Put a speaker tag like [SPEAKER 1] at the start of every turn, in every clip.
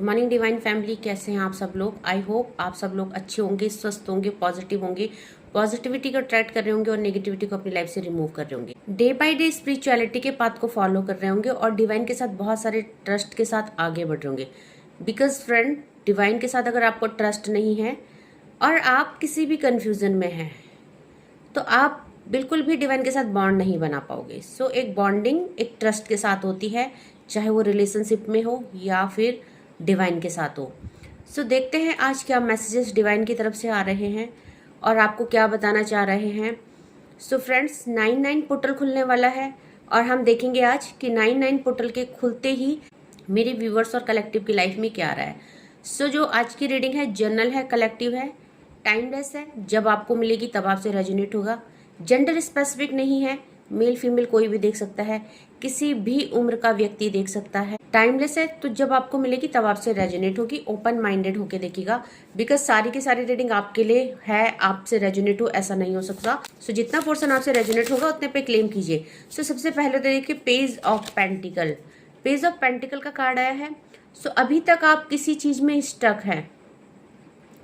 [SPEAKER 1] Morning divine family, कैसे हैं आप सब लोग। आई होप आप सब लोग अच्छे होंगे, स्वस्थ होंगे, पॉजिटिव होंगे, पॉजिटिविटी को अट्रैक्ट कर रहे होंगे और नेगेटिविटी को अपनी लाइफ से रिमूव कर रहे होंगे। डे बाय डे स्पिरिचुअलिटी के पाथ को फॉलो कर रहे होंगे और डिवाइन के साथ बहुत सारे ट्रस्ट के साथ आगे बढ़ रहे होंगे। बिकॉज फ्रेंड, डिवाइन के साथ अगर आपको ट्रस्ट नहीं है और आप किसी भी कंफ्यूजन में हैं तो आप बिल्कुल भी डिवाइन के साथ बॉन्ड नहीं बना पाओगे। सो एक बॉन्डिंग एक ट्रस्ट के साथ होती है, चाहे वो रिलेशनशिप में हो या फिर डिवाइन के साथ हो। सो देखते हैं आज क्या मैसेजेस डिवाइन की तरफ से आ रहे हैं और आपको क्या बताना चाह रहे हैं। सो फ्रेंड्स, 9-9 पोर्टल खुलने वाला है और हम देखेंगे आज कि 9-9 पोर्टल के खुलते ही मेरे व्यूवर्स और कलेक्टिव की लाइफ में क्या आ रहा है। सो जो आज की रीडिंग है, जनरल है, कलेक्टिव है, टाइमलेस है, जब आपको मिलेगी तब आपसे रेजोनेट होगा। जेंडर स्पेसिफिक नहीं है, मेल फीमेल कोई भी देख सकता है, किसी भी उम्र का व्यक्ति देख सकता है। टाइमलेस है, तो जब आपको मिलेगी तब आपसे रेजोनेट होगी। ओपन माइंडेड होके देखिएगा, बिकॉज सारी की सारी रीडिंग आपके लिए है, आपसे रेजोनेट हो ऐसा नहीं हो सकता। सो जितना पोर्शन आपसे रेजोनेट होगा उतने पे क्लेम कीजिए। सो सबसे पहले तो देखिए page of pentacle. Page of pentacle का कार्ड आया है। सो अभी तक आप किसी चीज में स्टक है,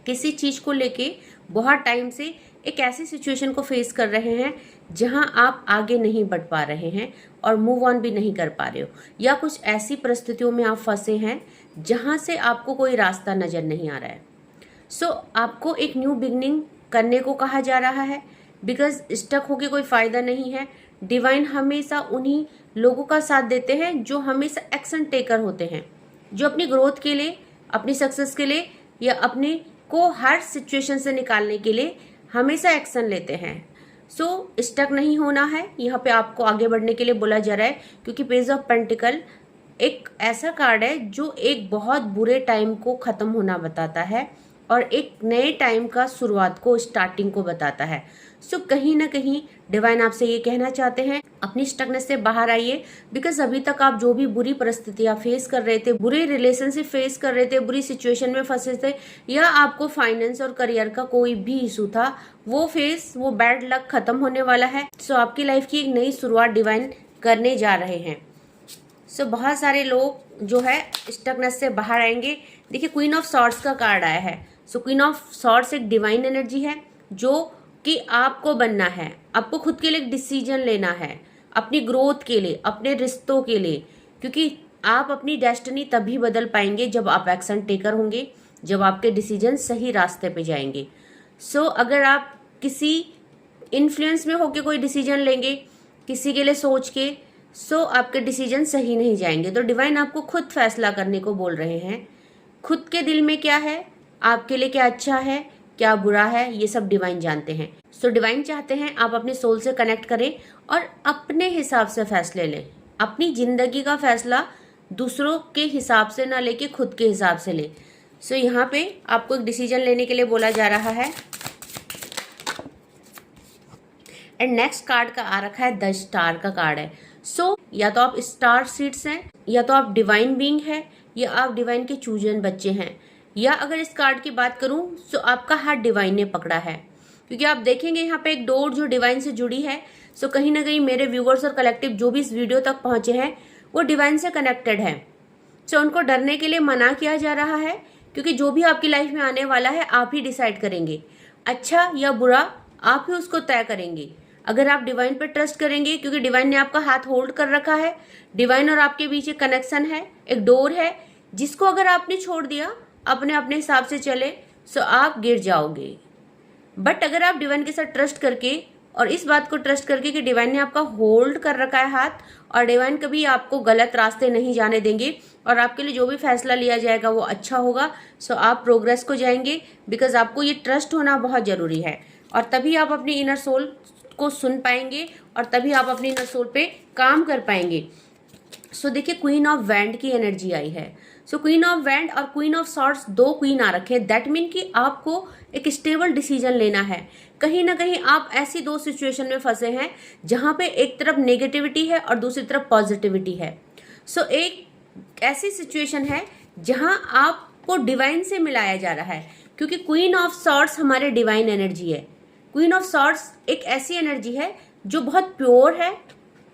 [SPEAKER 1] किसी चीज को लेके बहुत टाइम से एक ऐसी सिचुएशन को फेस कर रहे हैं जहां आप आगे नहीं बढ़ पा रहे हैं और मूव ऑन भी नहीं कर पा रहे हो, या कुछ ऐसी परिस्थितियों में आप फंसे हैं जहां से आपको कोई रास्ता नजर नहीं आ रहा है। सो आपको एक न्यू बिगनिंग करने को कहा जा रहा है, बिकॉज स्टक होके कोई फायदा नहीं है। डिवाइन हमेशा उन्हीं लोगों का साथ देते हैं जो हमेशा एक्शन टेकर होते हैं, जो अपनी ग्रोथ के लिए, अपनी सक्सेस के लिए या अपने को हर सिचुएशन से निकालने के लिए हमेशा एक्शन लेते हैं। सो स्टक नहीं होना है, यहाँ पे आपको आगे बढ़ने के लिए बोला जा रहा है, क्योंकि पेज ऑफ पेंटिकल एक ऐसा कार्ड है जो एक बहुत बुरे टाइम को खत्म होना बताता है और एक नए टाइम का शुरुआत को, स्टार्टिंग को बताता है। सो कहीं ना कहीं डिवाइन आपसे ये कहना चाहते हैं, अपनी स्टकनेस से बाहर आइए, बिकॉज अभी तक आप जो भी बुरी परिस्थितियां फेस कर रहे थे, बुरे रिलेशनशिप फेस कर रहे थे, बुरी सिचुएशन में फंसे थे, या आपको फाइनेंस और करियर का कोई भी इशू था, वो बैड लक खत्म होने वाला है। सो आपकी लाइफ की एक नई शुरुआत डिवाइन करने जा रहे हैं। सो बहुत सारे लोग जो है स्टकनेस से बाहर आएंगे। देखिए क्वीन ऑफ सॉर्ड्स का कार्ड आया है। सो क्वीन ऑफ सॉर्ड्स एक डिवाइन एनर्जी है जो कि आपको बनना है, आपको खुद के लिए एक डिसीजन लेना है, अपनी ग्रोथ के लिए, अपने रिश्तों के लिए, क्योंकि आप अपनी डेस्टिनी तभी बदल पाएंगे जब आप एक्शन टेकर होंगे, जब आपके डिसीजन सही रास्ते पे जाएंगे। सो अगर आप किसी इन्फ्लुएंस में होके कोई डिसीजन लेंगे, किसी के लिए सोच के, सो आपके डिसीजन सही नहीं जाएंगे। तो डिवाइन आपको खुद फैसला करने को बोल रहे हैं। खुद के दिल में क्या है, आपके लिए क्या अच्छा है, क्या बुरा है, ये सब डिवाइन जानते हैं। सो डिवाइन चाहते हैं आप अपने सोल से कनेक्ट करें और अपने हिसाब से फैसले लें। अपनी जिंदगी का फैसला दूसरों के हिसाब से ना लेके खुद के हिसाब से लें। सो यहाँ पे आपको एक डिसीजन लेने के लिए बोला जा रहा है। एंड नेक्स्ट कार्ड का आ रखा है, द स्टार का कार्ड है। सो या तो आप स्टार सीड्स हैं, या तो आप डिवाइन बीइंग है, या आप डिवाइन के चूजन बच्चे हैं, या अगर इस कार्ड की बात करूं तो आपका हाथ डिवाइन ने पकड़ा है, क्योंकि आप देखेंगे यहाँ पे एक डोर जो डिवाइन से जुड़ी है। सो कहीं ना कहीं मेरे व्यूवर्स और कलेक्टिव जो भी इस वीडियो तक पहुंचे हैं वो डिवाइन से कनेक्टेड है। सो उनको डरने के लिए मना किया जा रहा है, क्योंकि जो भी आपकी लाइफ में आने वाला है आप ही डिसाइड करेंगे, अच्छा या बुरा आप ही उसको तय करेंगे। अगर आप डिवाइन पर ट्रस्ट करेंगे, क्योंकि डिवाइन ने आपका हाथ होल्ड कर रखा है, डिवाइन और आपके बीच एक कनेक्शन है, एक डोर है, जिसको अगर आपने छोड़ दिया, अपने अपने हिसाब से चले, सो आप गिर जाओगे। बट अगर आप डिवाइन के साथ ट्रस्ट करके और इस बात को ट्रस्ट करके कि डिवाइन ने आपका होल्ड कर रखा है हाथ, और डिवाइन कभी आपको गलत रास्ते नहीं जाने देंगे और आपके लिए जो भी फैसला लिया जाएगा वो अच्छा होगा, सो आप प्रोग्रेस को जाएंगे। बिकॉज आपको ये ट्रस्ट होना बहुत जरूरी है और तभी आप अपनी इनर सोल को सुन पाएंगे और तभी आप अपनी इनर सोल पे काम कर पाएंगे। सो देखिए क्वीन ऑफ वैंड की एनर्जी आई है। सो क्वीन ऑफ वैंड और क्वीन ऑफ सॉर्ड्स, दो क्वीन आ रखे हैं। दैट मीन कि आपको एक स्टेबल डिसीजन लेना है। कहीं ना कहीं आप ऐसी दो सिचुएशन में फंसे हैं जहां पे एक तरफ नेगेटिविटी है और दूसरी तरफ पॉजिटिविटी है। सो एक ऐसी सिचुएशन है जहां आपको डिवाइन से मिलाया जा रहा है, क्योंकि क्वीन ऑफ सॉर्ड्स हमारे डिवाइन एनर्जी है। क्वीन ऑफ सॉर्ड्स एक ऐसी एनर्जी है जो बहुत प्योर है,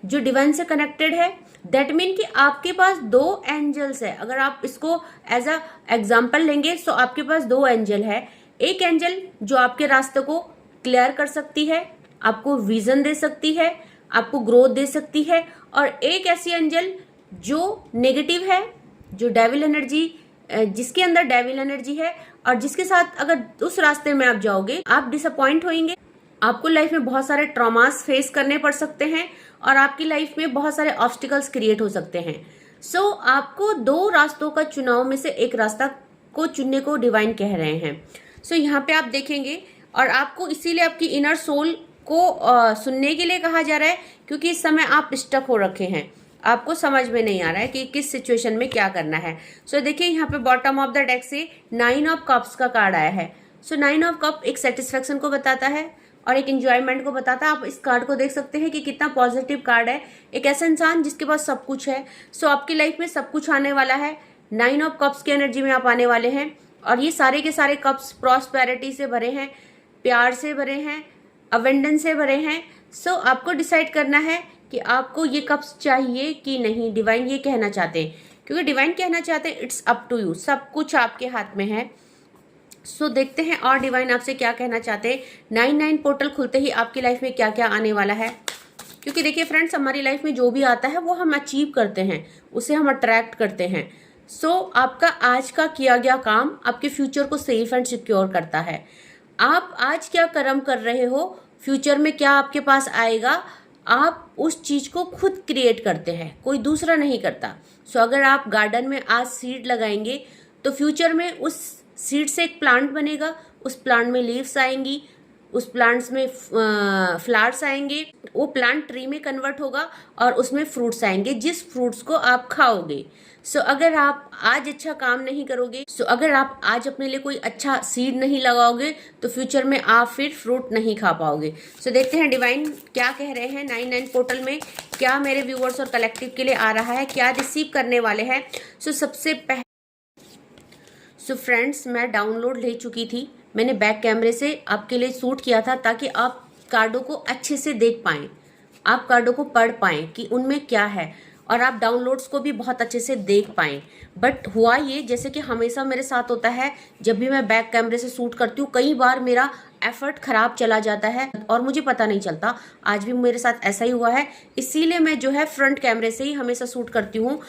[SPEAKER 1] जो डिवाइन से कनेक्टेड है, दैट मीन कि आपके पास 2 एंजल्स है। अगर आप इसको एज अ एग्जाम्पल लेंगे तो आपके पास 2 एंजल है। एक एंजल जो आपके रास्ते को क्लियर कर सकती है, आपको विजन दे सकती है, आपको ग्रोथ दे सकती है, और एक ऐसी एंजल जो नेगेटिव है, जो डेविल एनर्जी, जिसके अंदर डेविल एनर्जी है, और जिसके साथ अगर उस रास्ते में आप जाओगे आप डिसअपॉइंट होंगे, आपको लाइफ में बहुत सारे ट्रॉमास फेस करने पड़ सकते हैं, और आपकी लाइफ में बहुत सारे ऑब्स्टिकल्स क्रिएट हो सकते हैं। सो आपको 2 रास्तों का चुनाव में से एक रास्ता को चुनने को डिवाइन कह रहे हैं। सो यहाँ पे आप देखेंगे, और आपको इसीलिए आपकी इनर सोल को सुनने के लिए कहा जा रहा है, क्योंकि इस समय आप स्टक हो रखे हैं, आपको समझ में नहीं आ रहा है कि किस सिचुएशन में क्या करना है। सो देखिए यहाँ पे बॉटम ऑफ द डेक से 9 ऑफ कप्स का कार्ड आया है। सो 9 ऑफ कप एक सेटिस्फेक्शन को बताता है और एक एंजॉयमेंट को बताता है। आप इस कार्ड को देख सकते हैं कि कितना पॉजिटिव कार्ड है। एक ऐसा इंसान जिसके पास सब कुछ है। सो आपकी लाइफ में सब कुछ आने वाला है। 9 ऑफ कप्स की एनर्जी में आप आने वाले हैं, और ये सारे के सारे कप्स प्रॉस्पेरिटी से भरे हैं, प्यार से भरे हैं, अवेंडेंस से भरे हैं। सो आपको डिसाइड करना है कि आपको ये कप्स चाहिए कि नहीं। डिवाइन ये कहना चाहते हैं, क्योंकि डिवाइन कहना चाहते हैं इट्स अप टू यू, सब कुछ आपके हाथ में है। सो देखते हैं और डिवाइन आपसे क्या कहना चाहते हैं। 9 पोर्टल खुलते ही आपकी लाइफ में क्या क्या आने वाला है। क्योंकि देखिए फ्रेंड्स, हमारी लाइफ में जो भी आता है वो हम अचीव करते हैं, उसे हम अट्रैक्ट करते हैं। सो आपका आज का किया गया काम आपके फ्यूचर को सेफ एंड सिक्योर करता है। आप आज क्या कर्म कर रहे हो, फ्यूचर में क्या आपके पास आएगा, आप उस चीज को खुद क्रिएट करते हैं, कोई दूसरा नहीं करता। सो अगर आप गार्डन में आज सीड लगाएंगे तो फ्यूचर में उस सीड से एक प्लांट बनेगा, उस प्लांट में लीव्स आएंगी, उस प्लांट्स में फ्लावर्स आएंगे, वो प्लांट ट्री में कन्वर्ट होगा और उसमें फ्रूट्स आएंगे, जिस फ्रूट्स को आप खाओगे। सो अगर आप आज अच्छा काम नहीं करोगे, अगर आप आज अपने लिए कोई अच्छा सीड नहीं लगाओगे तो फ्यूचर में आप फिर फ्रूट नहीं खा पाओगे। सो देखते हैं डिवाइन क्या कह रहे हैं। 9 पोर्टल में क्या मेरे व्यूअर्स और कलेक्टिव के लिए आ रहा है, क्या रिसीव करने वाले हैं। सबसे पहले फ्रेंड्स, मैं डाउनलोड ले चुकी थी, मैंने बैक कैमरे से आपके लिए शूट किया था ताकि आप कार्डों को अच्छे से देख पाएं, आप कार्डों को पढ़ पाएं कि उनमें क्या है, और आप डाउनलोड्स को भी बहुत अच्छे से देख पाएं। बट हुआ ये, जैसे कि हमेशा मेरे साथ होता है, जब भी मैं बैक कैमरे से शूट करती हूँ कई बार मेरा एफर्ट खराब चला जाता है और मुझे पता नहीं चलता। आज भी मेरे साथ ऐसा ही हुआ है, इसीलिए मैं जो है फ्रंट कैमरे से ही हमेशा शूट करती हूँ।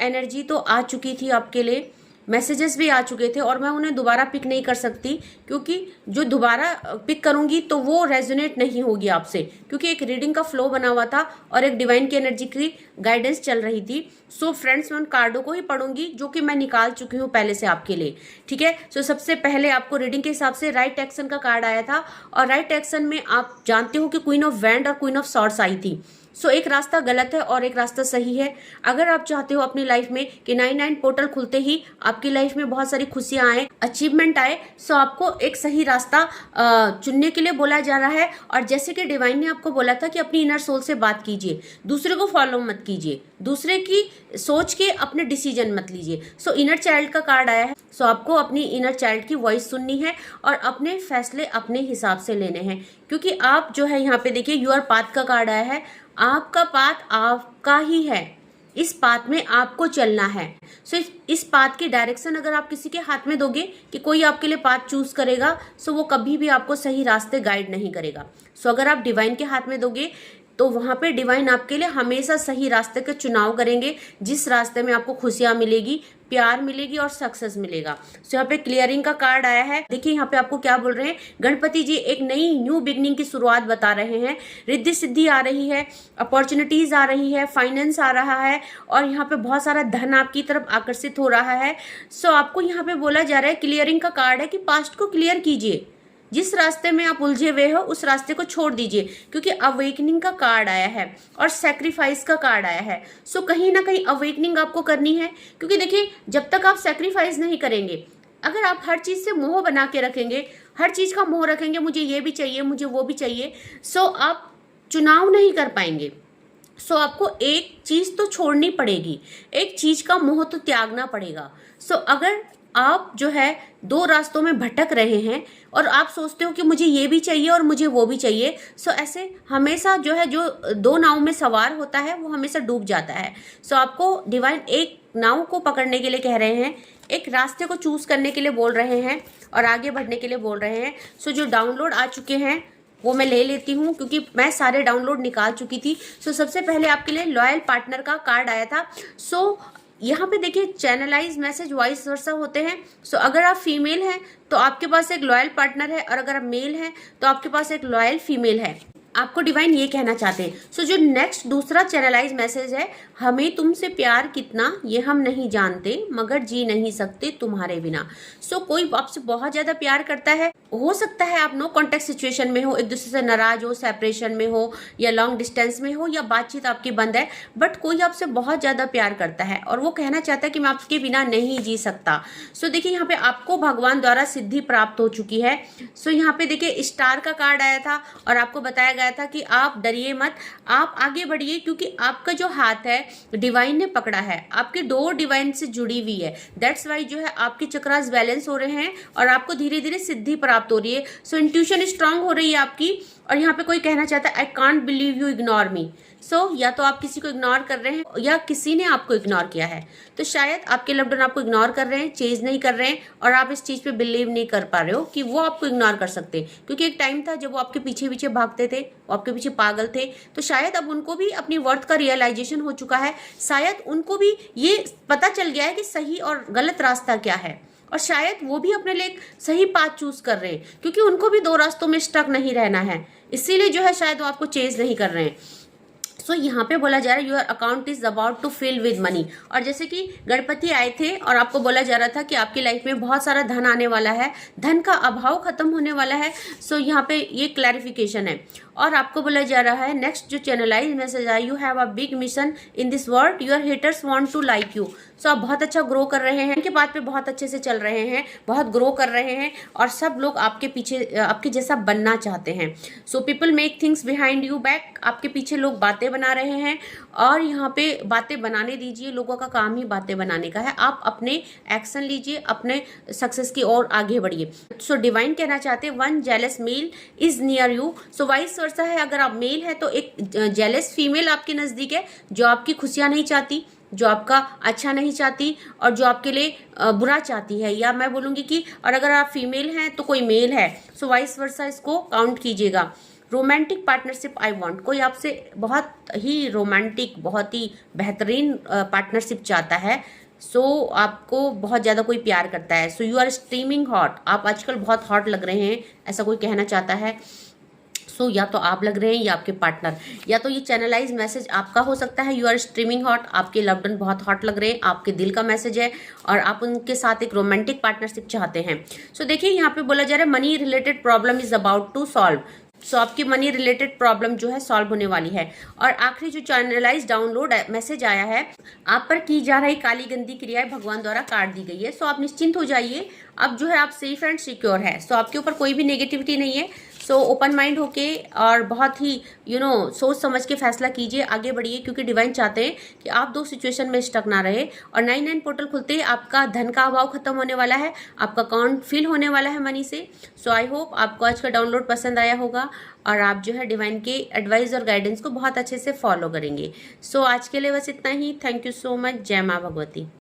[SPEAKER 1] एनर्जी तो आ चुकी थी आपके लिए, मैसेजेस भी आ चुके थे, और मैं उन्हें दोबारा पिक नहीं कर सकती, क्योंकि जो दोबारा पिक करूंगी तो वो रेजोनेट नहीं होगी आपसे, क्योंकि एक रीडिंग का फ्लो बना हुआ था और एक डिवाइन की एनर्जी की गाइडेंस चल रही थी। फ्रेंड्स, मैं उन कार्डों को ही पढ़ूंगी जो कि मैं निकाल चुकी हूँ पहले से आपके लिए, ठीक है। सबसे पहले आपको रीडिंग के हिसाब से राइट एक्शन का कार्ड आया था, और राइट एक्शन में आप जानते हो कि क्वीन ऑफ वैंड और क्वीन ऑफ सॉर्ड्स आई थी। एक रास्ता गलत है और एक रास्ता सही है। अगर आप चाहते हो अपनी लाइफ में कि 9 पोर्टल खुलते ही आपकी लाइफ में बहुत सारी खुशियां आए, अचीवमेंट आए, आपको एक सही रास्ता चुनने के लिए बोला जा रहा है। और जैसे कि डिवाइन ने आपको बोला था कि अपनी इनर सोल से बात कीजिए, दूसरे को फॉलो मत कीजिए, दूसरे की सोच के अपने डिसीजन मत लीजिए। इनर चाइल्ड का कार्ड आया है। आपको अपनी इनर चाइल्ड की वॉइस सुननी है और अपने फैसले अपने हिसाब से लेने हैं, क्योंकि आप जो है यहाँ पे देखिए योर पाथ का कार्ड आया है। आपका पाथ आपका ही है, इस पाथ में आपको चलना है। इस पाथ की डायरेक्शन अगर आप किसी के हाथ में दोगे कि कोई आपके लिए पाथ चूज करेगा, वो कभी भी आपको सही रास्ते गाइड नहीं करेगा। अगर आप डिवाइन के हाथ में दोगे तो वहां पे डिवाइन आपके लिए हमेशा सही रास्ते का चुनाव करेंगे, जिस रास्ते में आपको खुशियां मिलेगी, प्यार मिलेगी और सक्सेस मिलेगा। यहाँ पे क्लियरिंग का कार्ड आया है। देखिए यहाँ पे आपको क्या बोल रहे हैं, गणपति जी एक नई न्यू बिगनिंग की शुरुआत बता रहे हैं। रिद्धि सिद्धि आ रही है, अपॉर्चुनिटीज आ रही है, फाइनेंस आ रहा है, और यहाँ पे बहुत सारा धन आपकी तरफ आकर्षित हो रहा है। आपको यहाँ पे बोला जा रहा है, क्लियरिंग का कार्ड है कि पास्ट को क्लियर कीजिए, जिस रास्ते में आप उलझे हुए हो उस रास्ते को छोड़ दीजिए, क्योंकि अवेकनिंग का कार्ड आया है और सैक्रिफाइस का कार्ड आया है। कहीं ना कहीं अवेकनिंग आपको करनी है, क्योंकि देखिए जब तक आप सैक्रिफाइस नहीं करेंगे, अगर आप हर चीज से मोह बना के रखेंगे, हर चीज का मोह रखेंगे, मुझे ये भी चाहिए, मुझे वो भी चाहिए, आप चुनाव नहीं कर पाएंगे। आपको एक चीज तो छोड़नी पड़ेगी, एक चीज का मोह तो त्यागना पड़ेगा। अगर आप जो है दो रास्तों में भटक रहे हैं और आप सोचते हो कि मुझे ये भी चाहिए और मुझे वो भी चाहिए। सो ऐसे हमेशा जो है, जो दो नाव में सवार होता है वो हमेशा डूब जाता है। सो आपको डिवाइन एक नाव को पकड़ने के लिए कह रहे हैं, एक रास्ते को चूज करने के लिए बोल रहे हैं और आगे बढ़ने के लिए बोल रहे हैं। सो जो डाउनलोड आ चुके हैं वो मैं ले लेती हूँ, क्योंकि मैं सारे डाउनलोड निकाल चुकी थी। सो सबसे पहले आपके लिए लॉयल पार्टनर का कार्ड आया था। सो यहाँ पे देखिए चैनलाइज मैसेज वॉइस वर्सा होते हैं। सो अगर आप फीमेल हैं तो आपके पास एक लॉयल पार्टनर है, और अगर आप मेल हैं तो आपके पास एक लॉयल फीमेल है। आपको डिवाइन ये कहना चाहते हैं। सो जो नेक्स्ट दूसरा चैनलाइज मैसेज है, हमें तुमसे प्यार कितना ये हम नहीं जानते, मगर जी नहीं सकते तुम्हारे बिना। सो कोई आपसे बहुत ज्यादा प्यार करता है, हो सकता है आप नो कॉन्टेक्ट सिचुएशन में हो, एक दूसरे से नाराज हो, सेपरेशन में हो, या लॉन्ग डिस्टेंस में हो, या बातचीत आपकी बंद है, बट कोई आपसे बहुत ज्यादा प्यार करता है और वो कहना चाहता है कि मैं आपके बिना नहीं जी सकता। सो देखिए यहाँ पे आपको भगवान द्वारा सिद्धि प्राप्त हो चुकी है। सो यहाँ पे देखिए स्टार का कार्ड आया था और आपको बताया गया था कि आप डरिए मत, आप आगे बढ़िए, क्योंकि आपका जो हाथ है डिवाइन ने पकड़ा है, आपकी डोर डिवाइन से जुड़ी हुई है। दैट्स वाई जो है आपके चक्रास बैलेंस हो रहे हैं और आपको धीरे धीरे सिद्धि प्राप्त हो रही है। सो इंट्यूशन स्ट्रांग हो रही है आपकी। और यहाँ पे कोई कहना चाहता है I can't believe you ignore me. So या तो आप किसी को इग्नोर कर रहे हैं या किसी ने आपको इग्नोर किया है। तो शायद आपके लव्ड वन आपको इग्नोर कर रहे हैं, चेज नहीं कर रहे हैं, और आप इस चीज पे बिलीव नहीं कर पा रहे हो कि वो आपको इग्नोर कर सकते। क्योंकि एक टाइम था जब वो आपके पीछे पीछे भागते थे, वो आपके पीछे पागल थे। तो शायद अब उनको भी अपनी वर्थ का रियलाइजेशन हो चुका है, शायद उनको भी ये पता चल गया है कि सही और गलत रास्ता क्या है, और शायद वो भी अपने लिए सही पाथ चूज कर रहे हैं, क्योंकि उनको भी दो रास्तों में स्टक नहीं रहना है। इसीलिए जो है शायद वो आपको चेज नहीं कर रहे हैं। सो यहाँ पे बोला जा रहा है your account is about to fill with money. और जैसे कि गणपति आए थे और आपको बोला जा रहा था कि आपकी लाइफ में बहुत सारा धन आने वाला है, धन का अभाव खत्म होने वाला है। सो यहाँ पे ये क्लैरिफिकेशन है। और आपको बोला जा रहा है नेक्स्ट जो चैनलाइज मैसेज आया, you have a big mission in this world, your haters want to like you. So आप बहुत अच्छा ग्रो कर रहे हैं, इनके बात पे बहुत अच्छे से चल रहे हैं, बहुत ग्रो कर रहे हैं, और सब लोग आपके पीछे आपके जैसा बनना चाहते हैं। So people make things behind you back, आपके पीछे लोग बातें बना रहे हैं, और यहाँ पे बातें बनाने दीजिए, लोगों का काम ही बातें बनाने का है। आप अपने एक्शन लीजिए, अपने सक्सेस की ओर आगे बढ़िए। सो डिवाइन कहना चाहते हैं one jealous male is near you. So vice versa है, अगर आप मेल है तो एक जेलस फीमेल आपके नजदीक है, जो आपकी खुशियां नहीं चाहती, जो आपका अच्छा नहीं चाहती, और जो आपके लिए बुरा चाहती है। या मैं बोलूंगी कि और अगर आप फीमेल हैं तो कोई मेल है। सो वाइस वर्सा इसको काउंट कीजिएगा। रोमांटिक पार्टनरशिप आई वांट, कोई आपसे बहुत ही रोमांटिक, बहुत ही बेहतरीन पार्टनरशिप चाहता है। सो आपको बहुत ज़्यादा कोई प्यार करता है। So you are streaming hot, आप आजकल बहुत हॉट लग रहे हैं, ऐसा कोई कहना चाहता है। सो या तो आप लग रहे हैं या आपके पार्टनर, या तो ये चैनलाइज मैसेज आपका हो सकता है। यू आर स्ट्रीमिंग हॉट, आपके लव्ड वन बहुत हॉट लग रहे हैं, आपके दिल का मैसेज है, और आप उनके साथ एक रोमांटिक पार्टनरशिप चाहते हैं। सो देखिए यहाँ पे बोला जा रहा है money related problem is about to solve. So आपकी मनी रिलेटेड प्रॉब्लम जो है सॉल्व होने वाली है। और आखिरी जो चैनलाइज डाउनलोड मैसेज आया है, आप पर की जा रही काली गंदी क्रियाएं भगवान द्वारा काट दी गई है। सो आप निश्चिंत हो जाइए, अब जो है आप सेफ एंड सिक्योर है। सो आपके ऊपर कोई भी नेगेटिविटी नहीं है। सो ओपन माइंड होके और बहुत ही सोच समझ के फैसला कीजिए, आगे बढ़िए, क्योंकि डिवाइन चाहते हैं कि आप दो सिचुएशन में स्टक ना रहे। और 9 पोर्टल खुलते ही आपका धन का अभाव खत्म होने वाला है, आपका अकाउंट फिल होने वाला है मनी से। सो आई होप आपको आज का डाउनलोड पसंद आया होगा और आप जो है डिवाइन के एडवाइस और गाइडेंस को बहुत अच्छे से फॉलो करेंगे। सो आज के लिए बस इतना ही। Thank you so much. जय माँ भगवती।